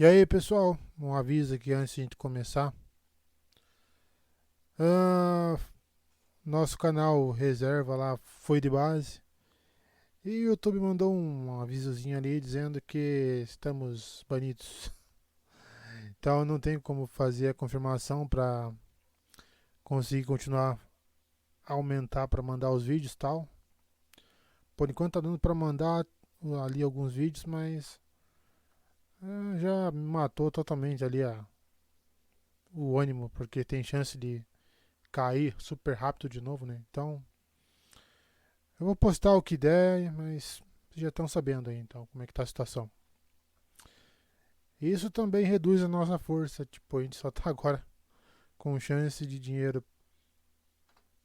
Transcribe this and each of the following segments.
E aí, pessoal, um aviso aqui antes de a gente começar. Ah, Nosso canal reserva lá foi de base. E o YouTube mandou um avisozinho ali dizendo que estamos banidos. Então não tem como fazer a confirmação para conseguir continuar a aumentar para mandar os vídeos e tal. Por enquanto tá dando para mandar ali alguns vídeos, mas já me matou totalmente ali o ânimo, porque tem chance de cair super rápido de novo, né? Então eu vou postar o que der, mas vocês já estão sabendo aí então como é que tá a situação. Isso também reduz a nossa força, tipo, a gente só tá agora com chance de dinheiro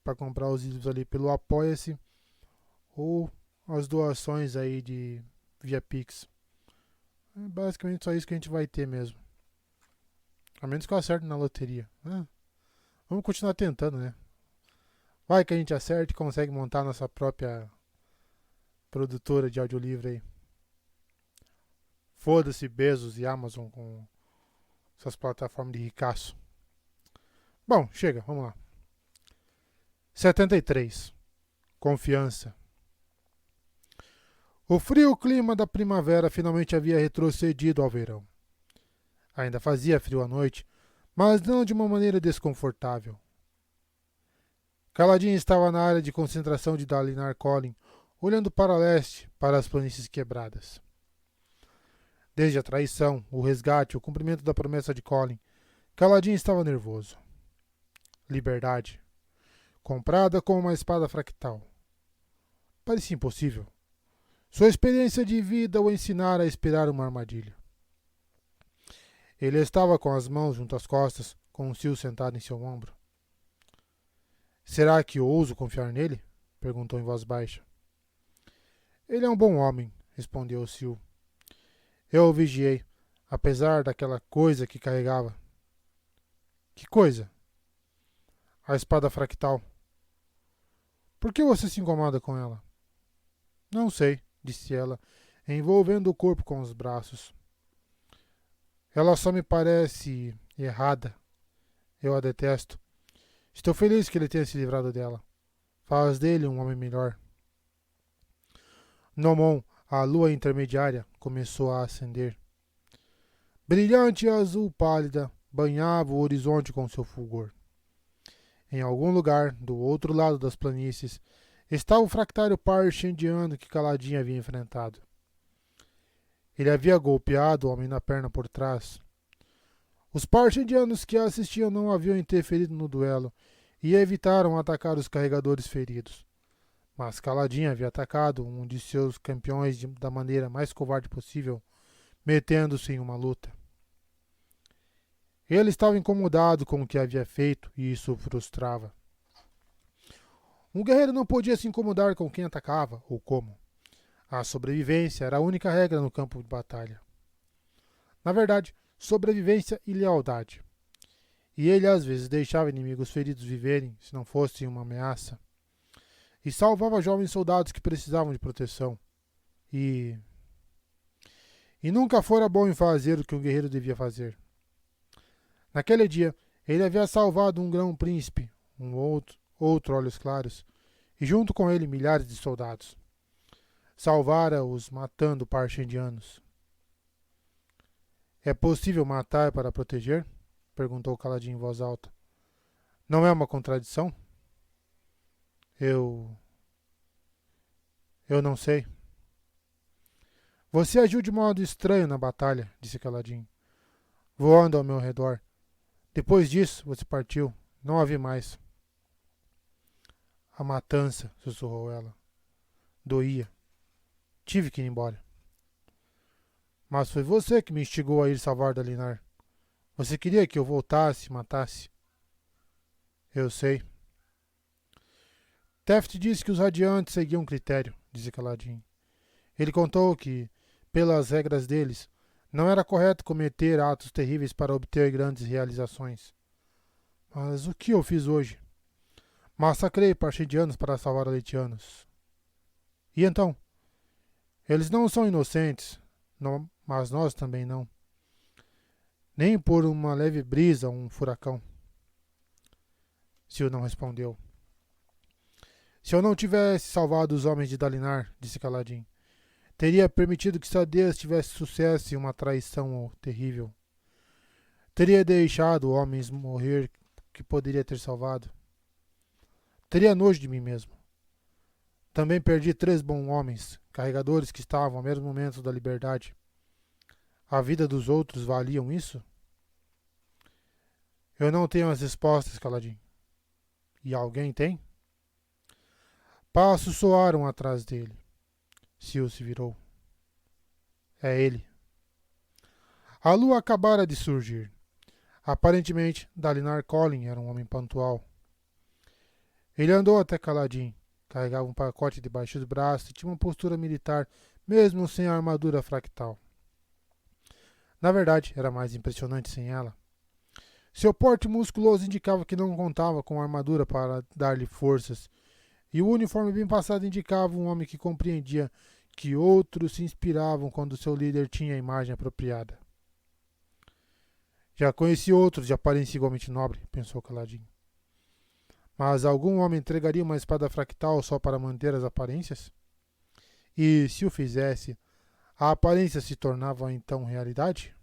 para comprar os livros ali pelo Apoia-se ou as doações aí de via Pix. É basicamente só isso que a gente vai ter mesmo. A menos que eu acerte na loteria. Vamos continuar tentando, né? Vai que a gente acerte e consegue montar nossa própria produtora de audiolivro aí. Foda-se Bezos e Amazon com essas plataformas de ricaço. Bom, chega, vamos lá. 73. Confiança. O frio clima da primavera finalmente havia retrocedido ao verão. Ainda fazia frio à noite, mas não de uma maneira desconfortável. Caladinho estava na área de concentração de Dalinar Collin, olhando para leste, para as planícies quebradas. Desde a traição, o resgate, o cumprimento da promessa de Collin, Caladinho estava nervoso. Liberdade. Comprada com uma espada fractal. Parecia impossível. Sua experiência de vida o ensinara a esperar uma armadilha. Ele estava com as mãos junto às costas, com um Sil sentado em seu ombro. Será que ouso confiar nele? Perguntou em voz baixa. Ele é um bom homem, respondeu o Sil. Eu o vigiei, apesar daquela coisa que carregava. Que coisa? A espada fractal. Por que você se incomoda com ela? Não sei, disse ela, envolvendo o corpo com os braços. Ela só me parece errada. Eu a detesto. Estou feliz que ele tenha se livrado dela. Faz dele um homem melhor. Nomon, a lua intermediária, começou a acender. Brilhante e azul pálida, banhava o horizonte com seu fulgor. Em algum lugar, do outro lado das planícies, estava o fractário par indiano que Caladinho havia enfrentado. Ele havia golpeado o homem na perna por trás. Os parchindianos que assistiam não haviam interferido no duelo e evitaram atacar os carregadores feridos. Mas Caladinho havia atacado um de seus campeões da maneira mais covarde possível, metendo-se em uma luta. Ele estava incomodado com o que havia feito e isso o frustrava. Um guerreiro não podia se incomodar com quem atacava ou como. A sobrevivência era a única regra no campo de batalha. Na verdade, sobrevivência e lealdade. E ele às vezes deixava inimigos feridos viverem, se não fossem uma ameaça. E salvava jovens soldados que precisavam de proteção. E nunca fora bom em fazer o que um guerreiro devia fazer. Naquele dia, ele havia salvado um grão-príncipe, um outro olhos claros, e junto com ele milhares de soldados. Salvara-os matando parchindianos. É possível matar para proteger? Perguntou Caladinho em voz alta. Não é uma contradição? Eu não sei. Você agiu de modo estranho na batalha, disse Caladinho, voando ao meu redor. Depois disso, você partiu. Não a vi mais. A matança, sussurrou ela. Doía. Tive que ir embora. Mas foi você que me instigou a ir salvar Dalinar. Você queria que eu voltasse e matasse. Eu sei. Teft disse que os radiantes seguiam um critério, disse Caladinho. Ele contou que, pelas regras deles, não era correto cometer atos terríveis para obter grandes realizações. Mas o que eu fiz hoje? Massacrei parchindianos para salvar aletianos. E então? Eles não são inocentes, não, mas nós também não. Nem por uma leve brisa ou um furacão. Sil não respondeu. Se eu não tivesse salvado os homens de Dalinar, disse Kaladin, teria permitido que Sadeas tivesse sucesso em uma traição terrível. Teria deixado homens morrer que poderia ter salvado. Teria nojo de mim mesmo. Também perdi 3 bons homens, carregadores que estavam ao mesmo momento da liberdade. A vida dos outros valiam isso? Eu não tenho as respostas, Kaladin. E alguém tem? Passos soaram atrás dele. Sil se virou. É ele. A lua acabara de surgir. Aparentemente, Dalinar Collin era um homem pontual. Ele andou até Kaladin, carregava um pacote debaixo do braço e tinha uma postura militar, mesmo sem a armadura fractal. Na verdade, era mais impressionante sem ela. Seu porte musculoso indicava que não contava com armadura para dar-lhe forças, e o uniforme bem passado indicava um homem que compreendia que outros se inspiravam quando seu líder tinha a imagem apropriada. Já conheci outros de aparência igualmente nobre, pensou Kaladin. Mas algum homem entregaria uma espada fractal só para manter as aparências? E, se o fizesse, a aparência se tornava então realidade?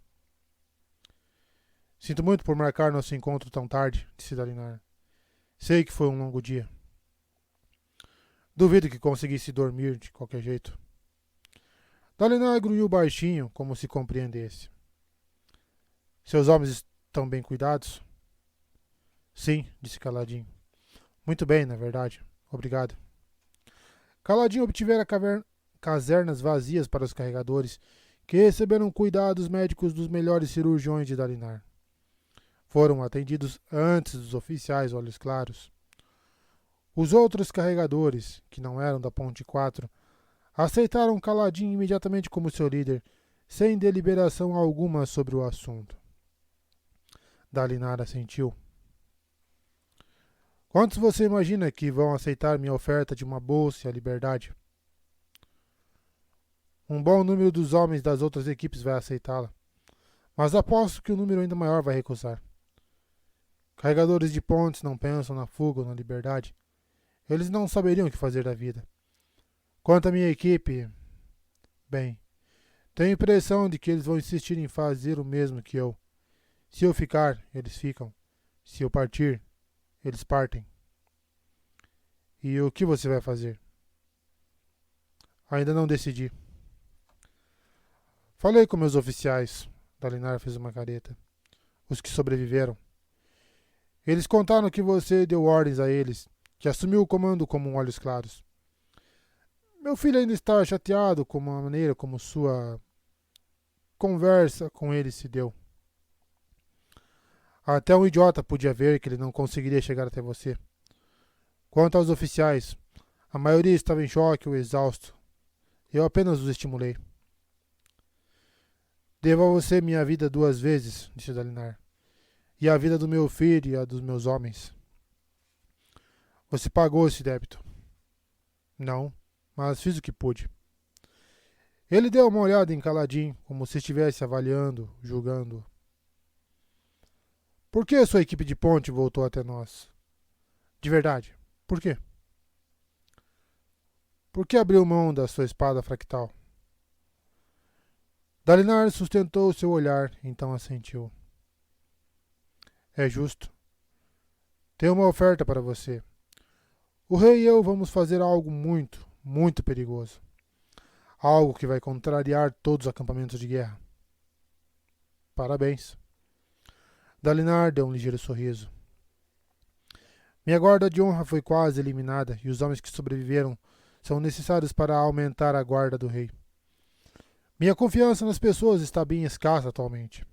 Sinto muito por marcar nosso encontro tão tarde, disse Dalinar. Sei que foi um longo dia. Duvido que conseguisse dormir de qualquer jeito. Dalinar grunhiu baixinho, como se compreendesse. Seus homens estão bem cuidados? Sim, disse Kaladin. Muito bem, na verdade. Obrigado. Kaladin obtivera casernas vazias para os carregadores, que receberam cuidados médicos dos melhores cirurgiões de Dalinar. Foram atendidos antes dos oficiais Olhos Claros. Os outros carregadores, que não eram da Ponte 4, aceitaram Kaladin imediatamente como seu líder, sem deliberação alguma sobre o assunto. Dalinar assentiu. Quantos você imagina que vão aceitar minha oferta de uma bolsa e a liberdade? Um bom número dos homens das outras equipes vai aceitá-la, mas aposto que um número ainda maior vai recusar. Carregadores de pontes não pensam na fuga ou na liberdade. Eles não saberiam o que fazer da vida. Quanto à minha equipe, bem, tenho a impressão de que eles vão insistir em fazer o mesmo que eu. Se eu ficar, eles ficam. Se eu partir, eles partem. E o que você vai fazer? Ainda não decidi. Falei com meus oficiais. Dalinar fez uma careta. Os que sobreviveram. Eles contaram que você deu ordens a eles, que assumiu o comando como um Olhos Claros. Meu filho ainda está chateado com a maneira como sua conversa com ele se deu. Até um idiota podia ver que ele não conseguiria chegar até você. Quanto aos oficiais, a maioria estava em choque ou exausto. Eu apenas os estimulei. Devo a você minha vida 2 vezes, disse Dalinar. E a vida do meu filho e a dos meus homens. Você pagou esse débito? Não, mas fiz o que pude. Ele deu uma olhada em Kaladin, como se estivesse avaliando, julgando. Por que a sua equipe de ponte voltou até nós? De verdade, por quê? Por que abriu mão da sua espada fractal? Dalinar sustentou seu olhar, então assentiu. É justo. Tenho uma oferta para você. O rei e eu vamos fazer algo muito, muito perigoso. Algo que vai contrariar todos os acampamentos de guerra. Parabéns. Dalinar deu um ligeiro sorriso. Minha guarda de honra foi quase eliminada e os homens que sobreviveram são necessários para aumentar a guarda do rei. Minha confiança nas pessoas está bem escassa atualmente.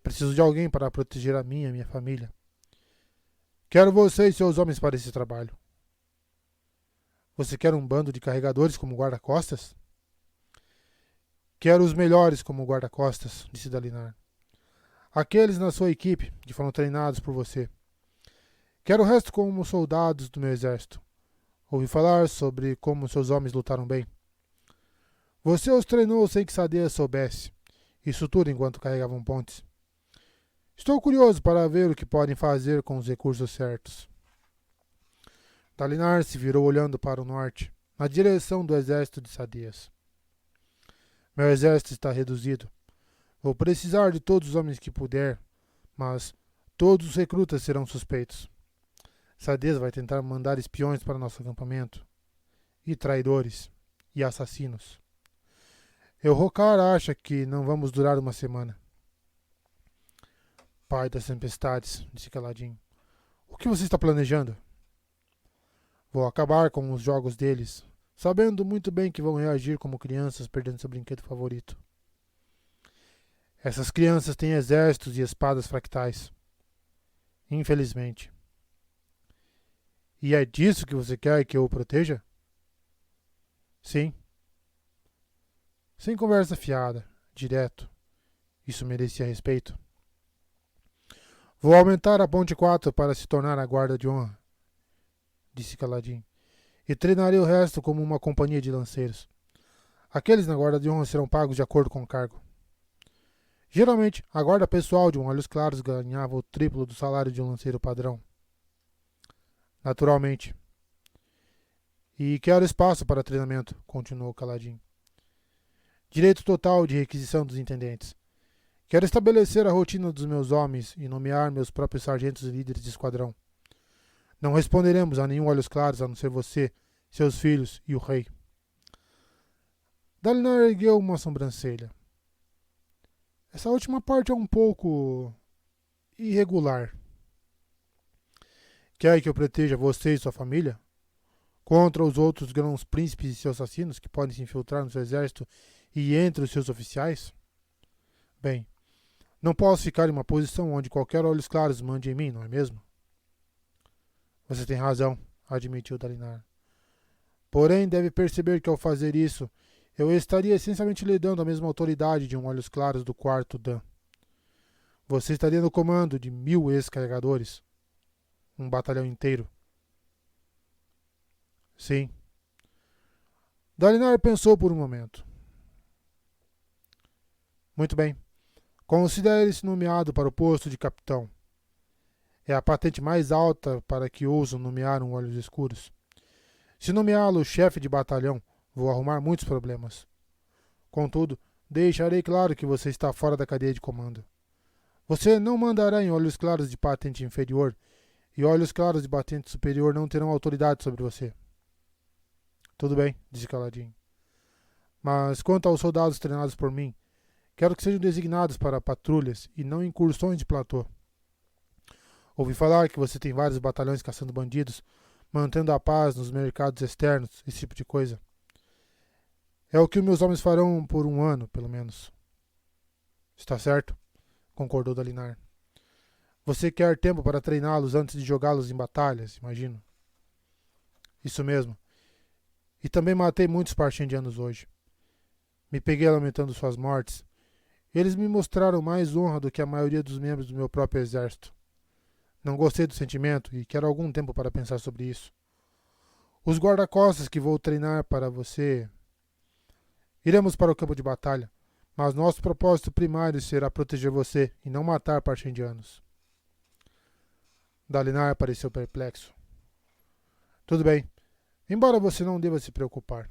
Preciso de alguém para proteger a minha e minha família. Quero você e seus homens para esse trabalho. Você quer um bando de carregadores como guarda-costas? Quero os melhores como guarda-costas, disse Dalinar. Aqueles na sua equipe que foram treinados por você. Quero o resto como soldados do meu exército. Ouvi falar sobre como seus homens lutaram bem. Você os treinou sem que Sadeas soubesse. Isso tudo enquanto carregavam pontes. Estou curioso para ver o que podem fazer com os recursos certos. Dalinar se virou olhando para o norte, na direção do exército de Sadeas. Meu exército está reduzido. Vou precisar de todos os homens que puder, mas todos os recrutas serão suspeitos. Sadeas vai tentar mandar espiões para nosso acampamento, e traidores, e assassinos. Elhokar acha que não vamos durar uma semana. Pai das tempestades, disse Kaladin. O que você está planejando? Vou acabar com os jogos deles, sabendo muito bem que vão reagir como crianças perdendo seu brinquedo favorito. Essas crianças têm exércitos e espadas fractais. Infelizmente. E é disso que você quer que eu o proteja? Sim. Sem conversa fiada, direto. Isso merecia respeito. Vou aumentar a ponte 4 para se tornar a guarda de honra, disse Kaladin, e treinarei o resto como uma companhia de lanceiros. Aqueles na guarda de honra serão pagos de acordo com o cargo. Geralmente, a guarda pessoal de um Olhos Claros ganhava o triplo do salário de um lanceiro padrão. Naturalmente. E quero espaço para treinamento, continuou Kaladin. Direito total de requisição dos intendentes. Quero estabelecer a rotina dos meus homens e nomear meus próprios sargentos e líderes de esquadrão. Não responderemos a nenhum Olhos Claros a não ser você, seus filhos e o rei. Dalinar ergueu uma sobrancelha. Essa última parte é um pouco irregular. Quer que eu proteja você e sua família? Contra os outros grãos príncipes e seus assassinos que podem se infiltrar no seu exército e entre os seus oficiais? Bem, não posso ficar em uma posição onde qualquer Olhos Claros mande em mim, não é mesmo? Você tem razão, admitiu Dalinar. Porém, deve perceber que ao fazer isso, eu estaria essencialmente lhe dando a mesma autoridade de um Olhos Claros do quarto Dan. Você estaria no comando de 1000 ex-carregadores. Um batalhão inteiro. Sim. Dalinar pensou por um momento. Muito bem. Considere-se nomeado para o posto de capitão. É a patente mais alta para que ousam nomear um Olhos Escuros. Se nomeá-lo chefe de batalhão, vou arrumar muitos problemas. Contudo, deixarei claro que você está fora da cadeia de comando. Você não mandará em Olhos Claros de patente inferior, e Olhos Claros de patente superior não terão autoridade sobre você. Tudo bem, disse Kaladin. Mas quanto aos soldados treinados por mim, quero que sejam designados para patrulhas e não incursões de platô. Ouvi falar que você tem vários batalhões caçando bandidos, mantendo a paz nos mercados externos, esse tipo de coisa. É o que meus homens farão por um ano, pelo menos. Está certo, concordou Dalinar. Você quer tempo para treiná-los antes de jogá-los em batalhas, imagino. Isso mesmo. E também matei muitos parchendianos hoje. Me peguei lamentando suas mortes. Eles me mostraram mais honra do que a maioria dos membros do meu próprio exército. Não gostei do sentimento e quero algum tempo para pensar sobre isso. Os guarda-costas que vou treinar para você... Iremos para o campo de batalha, mas nosso propósito primário será proteger você e não matar parchendianos. Dalinar pareceu perplexo. Tudo bem, embora você não deva se preocupar.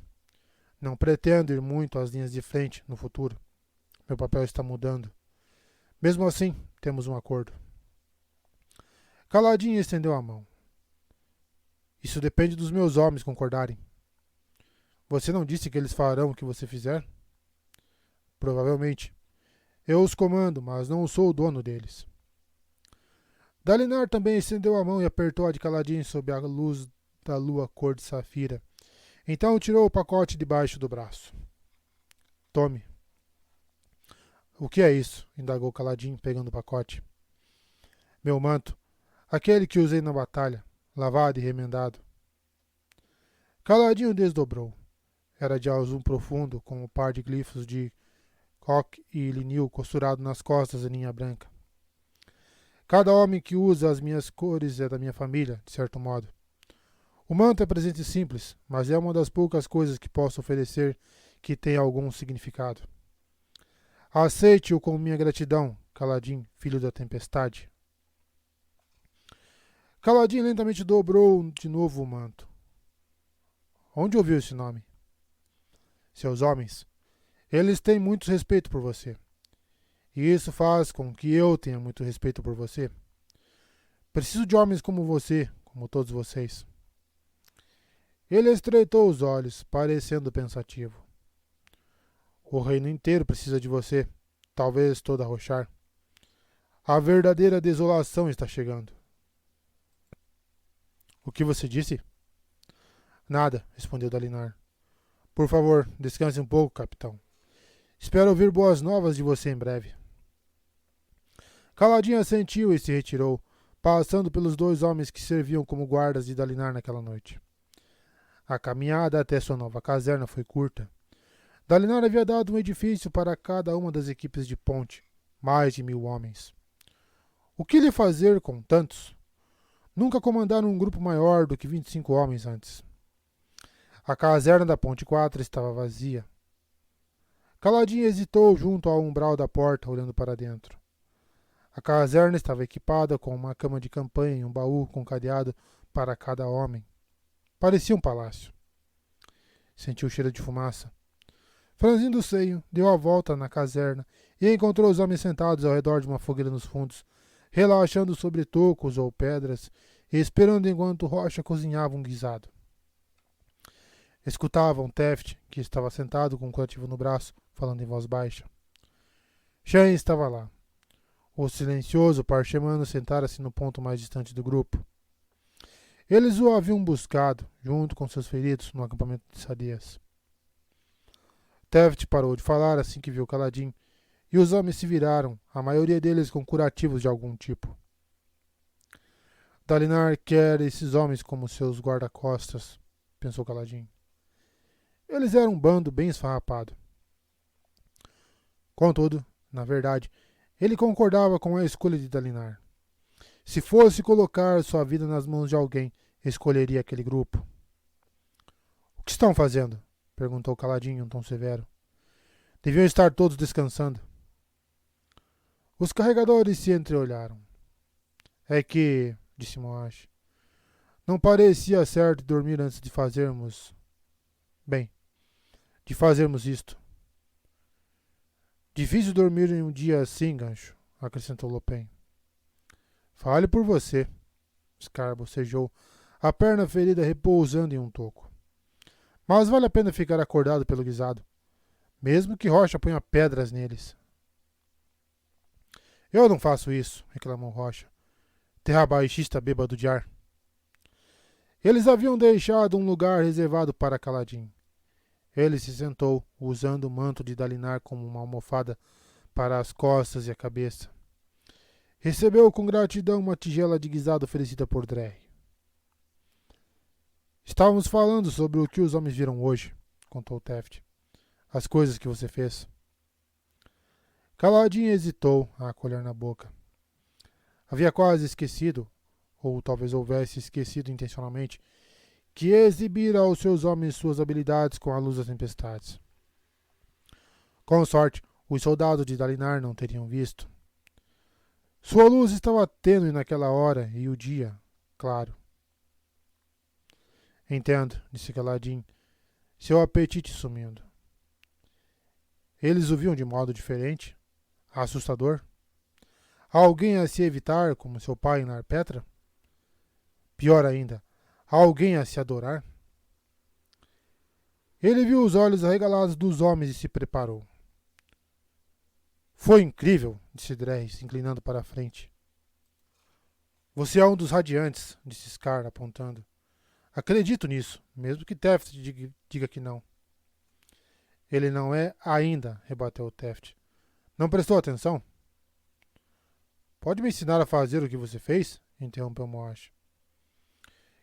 Não pretendo ir muito às linhas de frente no futuro. Meu papel está mudando. Mesmo assim, temos um acordo. Kaladin estendeu a mão. Isso depende dos meus homens concordarem. Você não disse que eles farão o que você fizer? Provavelmente. Eu os comando, mas não sou o dono deles. Dalinar também estendeu a mão e apertou a de Kaladin sob a luz da lua cor de safira. Então tirou o pacote debaixo do braço. Tome. O que é isso? Indagou Kaladin, pegando o pacote. Meu manto. Aquele que usei na batalha, lavado e remendado. Kaladin o desdobrou. Era de azul profundo, com um par de glifos de coque e linil costurado nas costas em linha branca. Cada homem que usa as minhas cores é da minha família, de certo modo. O manto é presente simples, mas é uma das poucas coisas que posso oferecer que tem algum significado. Aceite-o com minha gratidão, Kaladin, filho da tempestade. Kaladin lentamente dobrou de novo o manto. Onde ouviu esse nome? Seus homens. Eles têm muito respeito por você. E isso faz com que eu tenha muito respeito por você. Preciso de homens como você, como todos vocês. Ele estreitou os olhos, parecendo pensativo. O reino inteiro precisa de você, talvez toda Roshar. A verdadeira desolação está chegando. O que você disse? Nada, respondeu Dalinar. Por favor, descanse um pouco, capitão. Espero ouvir boas novas de você em breve. Kaladin assentiu e se retirou, passando pelos 2 homens que serviam como guardas de Dalinar naquela noite. A caminhada até sua nova caserna foi curta. Dalinar havia dado um edifício para cada uma das equipes de ponte, mais de 1000 homens. O que lhe fazer com tantos? Nunca comandaram um grupo maior do que 25 homens antes. A caserna da Ponte 4 estava vazia. Kaladin hesitou junto ao umbral da porta, olhando para dentro. A caserna estava equipada com uma cama de campanha e um baú com cadeado para cada homem. Parecia um palácio. Sentiu o cheiro de fumaça. Franzindo o seio, deu a volta na caserna e encontrou os homens sentados ao redor de uma fogueira nos fundos, relaxando sobre tocos ou pedras e esperando enquanto Rocha cozinhava um guisado. Escutavam Teft, que estava sentado com um curativo no braço, falando em voz baixa. Shen estava lá. O silencioso Parchemano sentara-se no ponto mais distante do grupo. Eles o haviam buscado, junto com seus feridos, no acampamento de Sadias. Teft parou de falar assim que viu Kaladin, e os homens se viraram, a maioria deles com curativos de algum tipo. Dalinar quer esses homens como seus guarda-costas, pensou Kaladin. Eles eram um bando bem esfarrapado. Contudo, na verdade, ele concordava com a escolha de Dalinar. Se fosse colocar sua vida nas mãos de alguém, escolheria aquele grupo. O que estão fazendo? Perguntou Kaladin em um tom severo. Deviam estar todos descansando. Os carregadores se entreolharam. É que, disse Moash, não parecia certo dormir antes de fazermos... Bem, de fazermos isto. Difícil dormir em um dia assim, Gancho, acrescentou Lopen. Fale por você. Scar bocejou, a perna ferida repousando em um toco. Mas vale a pena ficar acordado pelo guisado, mesmo que Rocha ponha pedras neles. Eu não faço isso, reclamou Rocha, terrabaixista bêbado de ar. Eles haviam deixado um lugar reservado para Kaladin. Ele se sentou, usando o manto de Dalinar como uma almofada para as costas e a cabeça. Recebeu com gratidão uma tigela de guisado oferecida por Drey. Estávamos falando sobre o que os homens viram hoje, contou Teft. As coisas que você fez. Kaladin hesitou, a colher na boca. Havia quase esquecido, ou talvez houvesse esquecido intencionalmente, que exibira aos seus homens suas habilidades com a luz das tempestades. Com sorte, os soldados de Dalinar não teriam visto. Sua luz estava tênue naquela hora e o dia, claro. Entendo, disse Kaladin, seu apetite sumindo. Eles o viam de modo diferente, assustador. Alguém a se evitar, como seu pai em Narpetra? Pior ainda, alguém a se adorar? Ele viu os olhos arregalados dos homens e se preparou. Foi incrível, disse Drey, se inclinando para a frente. Você é um dos radiantes, disse Scar, apontando. Acredito nisso, mesmo que Teft diga que não. Ele não é ainda, rebateu Teft. Não prestou atenção? Pode me ensinar a fazer o que você fez? Interrompeu Moash.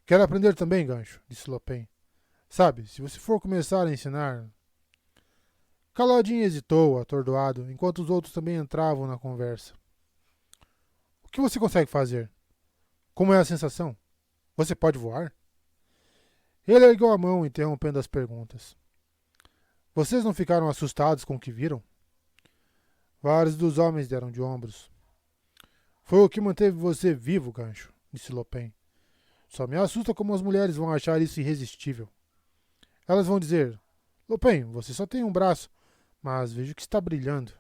Quero aprender também, Gancho, disse Lopen. Sabe, se você for começar a ensinar... Kaladin hesitou, atordoado, enquanto os outros também entravam na conversa. O que você consegue fazer? Como é a sensação? Você pode voar? Ele ergueu a mão, interrompendo as perguntas. Vocês não ficaram assustados com o que viram? Vários dos homens deram de ombros. Foi o que manteve você vivo, Gancho, disse Lopen. Só me assusta como as mulheres vão achar isso irresistível. Elas vão dizer, Lopen, você só tem um braço, mas vejo que está brilhando.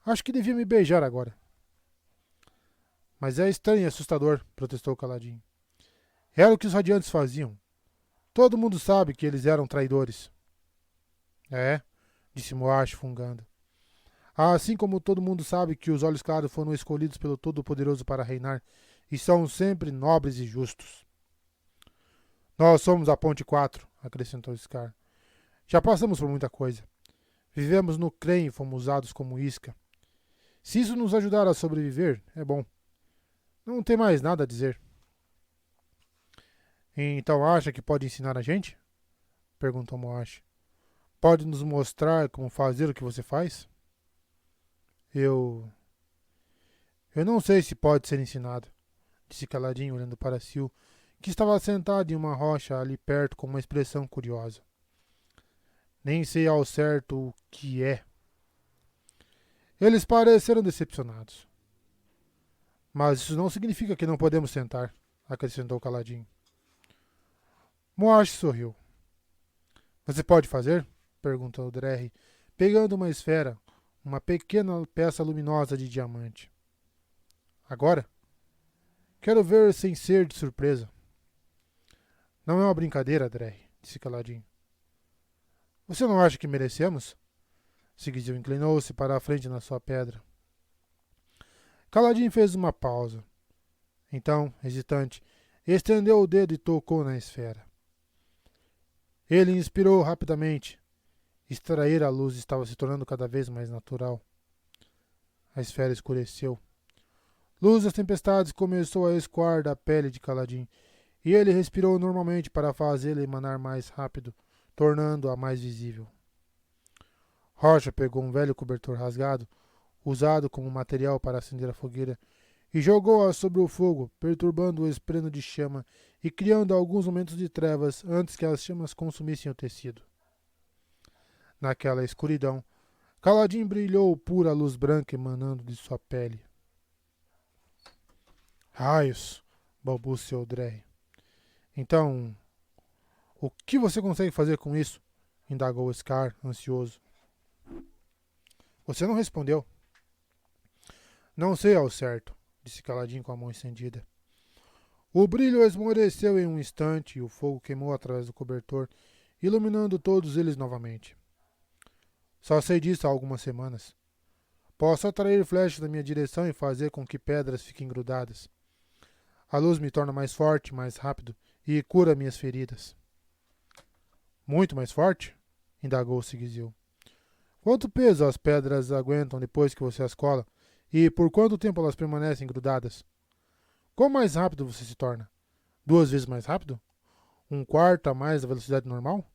Acho que devia me beijar agora. Mas é estranho e assustador, protestou Caladinho. Era o que os radiantes faziam. Todo mundo sabe que eles eram traidores. É, disse Moash fungando. Assim como todo mundo sabe que os olhos claros foram escolhidos pelo Todo-Poderoso para reinar e são sempre nobres e justos. Nós somos a Ponte 4, acrescentou Scar. Já passamos por muita coisa. Vivemos no Crem e fomos usados como isca. Se isso nos ajudar a sobreviver, é bom. Não tem mais nada a dizer. Então acha que pode ensinar a gente? Perguntou Moash. Pode nos mostrar como fazer o que você faz? Eu não sei se pode ser ensinado, disse Caladinho olhando para Sil, que estava sentado em uma rocha ali perto com uma expressão curiosa. Nem sei ao certo o que é. Eles pareceram decepcionados. Mas isso não significa que não podemos tentar, acrescentou Caladinho. Moash sorriu. Você pode fazer? Perguntou Drerry, pegando uma esfera, uma pequena peça luminosa de diamante. Agora? Quero ver sem ser de surpresa. Não é uma brincadeira, Drerry, disse Caladinho. Você não acha que merecemos? Sigizil inclinou-se para a frente na sua pedra. Caladinho fez uma pausa. Então, hesitante, estendeu o dedo e tocou na esfera. Ele inspirou rapidamente. Extrair a luz estava se tornando cada vez mais natural. A esfera escureceu. Luz das tempestades começou a escoar da pele de Caladinho, e ele respirou normalmente para fazê-la emanar mais rápido, tornando-a mais visível. Rocha pegou um velho cobertor rasgado, usado como material para acender a fogueira, e jogou-a sobre o fogo, perturbando o espreno de chama e criando alguns momentos de trevas antes que as chamas consumissem o tecido. Naquela escuridão, Caladinho brilhou pura luz branca emanando de sua pele. Raios! Balbuciou Drey. Então, o que você consegue fazer com isso? Indagou Scar, ansioso. Você não respondeu. Não sei ao certo, disse Caladinho com a mão estendida. O brilho esmoreceu em um instante e o fogo queimou através do cobertor, iluminando todos eles novamente. Só sei disso há algumas semanas. Posso atrair flechas na minha direção e fazer com que pedras fiquem grudadas. A luz me torna mais forte, mais rápido e cura minhas feridas. Muito mais forte? Indagou Sigizil. Quanto peso as pedras aguentam depois que você as cola? E por quanto tempo elas permanecem grudadas? Quão mais rápido você se torna? 2 vezes mais rápido? 1/4 a mais da velocidade normal?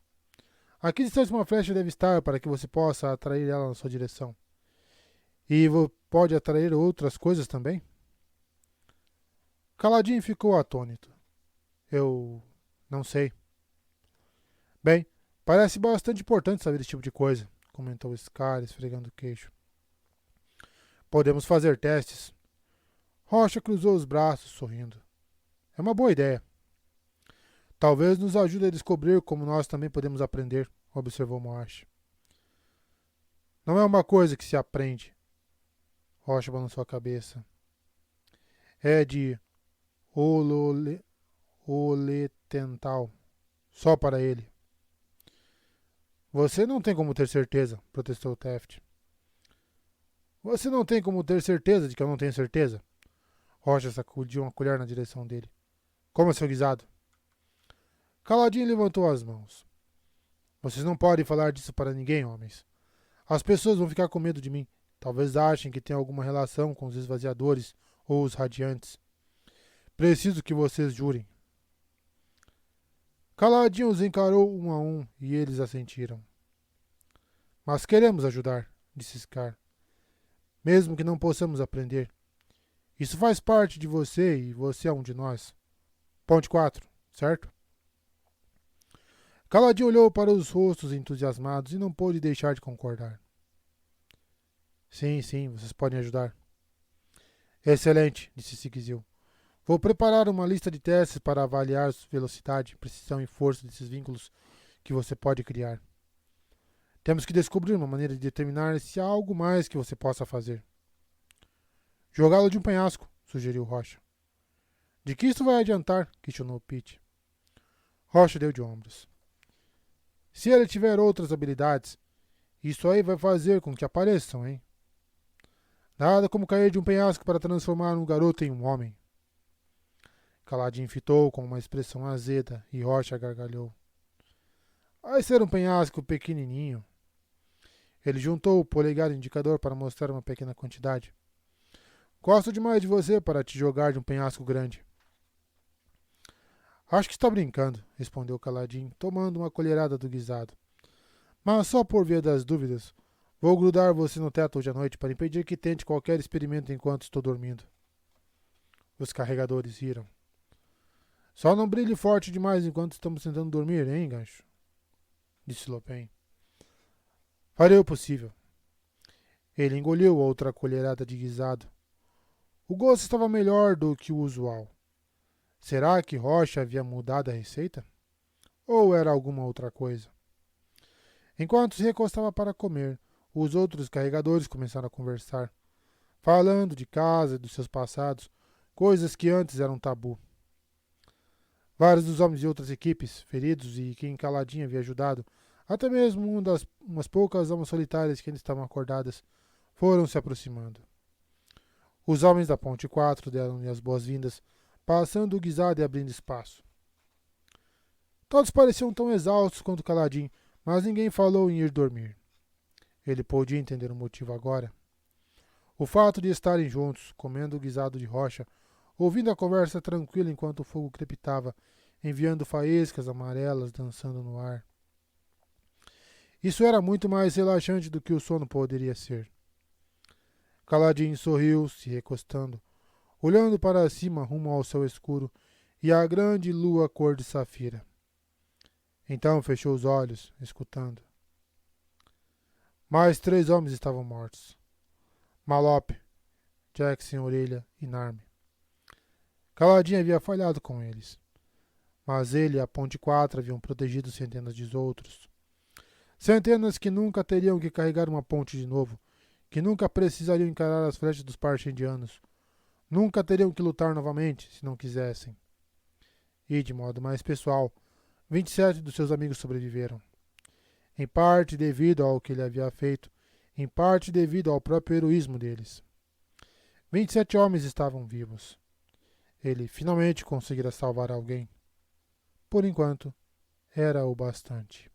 A que distância uma flecha deve estar para que você possa atrair ela na sua direção? E pode atrair outras coisas também? Caladinho ficou atônito. Eu não sei. Bem, parece bastante importante saber esse tipo de coisa, comentou Scar, esfregando o queixo. Podemos fazer testes. Rocha cruzou os braços, sorrindo. É uma boa ideia. Talvez nos ajude a descobrir como nós também podemos aprender, observou Moash. Não é uma coisa que se aprende. Rocha balançou a cabeça. É de oletental. Só para ele. Você não tem como ter certeza, protestou Taft. Você não tem como ter certeza de que eu não tenho certeza? Rocha sacudiu uma colher na direção dele. Coma seu guisado. Caladinho levantou as mãos. Vocês não podem falar disso para ninguém, homens. As pessoas vão ficar com medo de mim. Talvez achem que tem alguma relação com os esvaziadores ou os radiantes. Preciso que vocês jurem. Caladinho os encarou um a um e eles assentiram. Mas queremos ajudar, disse Scar. Mesmo que não possamos aprender. Isso faz parte de você e você é um de nós. Ponte 4, certo? Caladinho olhou para os rostos entusiasmados e não pôde deixar de concordar. Sim, sim, vocês podem ajudar. Excelente, disse Sigizil. Vou preparar uma lista de testes para avaliar a velocidade, precisão e força desses vínculos que você pode criar. Temos que descobrir uma maneira de determinar se há algo mais que você possa fazer. Jogá-lo de um penhasco, sugeriu Rocha. De que isso vai adiantar? Questionou Pete. Rocha deu de ombros. Se ele tiver outras habilidades, isso aí vai fazer com que apareçam, hein? Nada como cair de um penhasco para transformar um garoto em um homem. Caladinho fitou com uma expressão azeda e Rocha gargalhou. Vai ser um penhasco pequenininho. Ele juntou o polegar e o indicador para mostrar uma pequena quantidade. Gosto demais de você para te jogar de um penhasco grande. Acho que está brincando, respondeu Caladinho, tomando uma colherada do guisado. Mas só por via das dúvidas, vou grudar você no teto hoje à noite para impedir que tente qualquer experimento enquanto estou dormindo. Os carregadores riram. Só não brilhe forte demais enquanto estamos tentando dormir, hein, Gancho? Disse Lopin. Farei o possível. Ele engoliu outra colherada de guisado. O gosto estava melhor do que o usual. Será que Rocha havia mudado a receita? Ou era alguma outra coisa? Enquanto se recostava para comer, os outros carregadores começaram a conversar, falando de casa e dos seus passados, coisas que antes eram tabu. Vários dos homens de outras equipes, feridos e quem Caladinho havia ajudado, até mesmo umas poucas almas solitárias que ainda estavam acordadas, foram se aproximando. Os homens da Ponte 4 deram-lhe as boas-vindas, passando o guisado e abrindo espaço. Todos pareciam tão exaustos quanto Caladinho, mas ninguém falou em ir dormir. Ele podia entender o motivo agora. O fato de estarem juntos, comendo o guisado de Rocha, ouvindo a conversa tranquila enquanto o fogo crepitava, enviando faíscas amarelas dançando no ar. Isso era muito mais relaxante do que o sono poderia ser. Caladinho sorriu, se recostando, olhando para cima rumo ao céu escuro e à grande lua cor de safira. Então fechou os olhos, escutando. Mais 3 homens estavam mortos. Malope, Jack sem orelha e Narme. Caladinho havia falhado com eles. Mas ele e a Ponte 4 haviam protegido centenas de outros. Centenas que nunca teriam que carregar uma ponte de novo, que nunca precisariam encarar as flechas dos parchendianos, nunca teriam que lutar novamente, se não quisessem. E, de modo mais pessoal, 27 dos seus amigos sobreviveram. Em parte devido ao que ele havia feito, em parte devido ao próprio heroísmo deles. 27 homens estavam vivos. Ele finalmente conseguira salvar alguém. Por enquanto, era o bastante.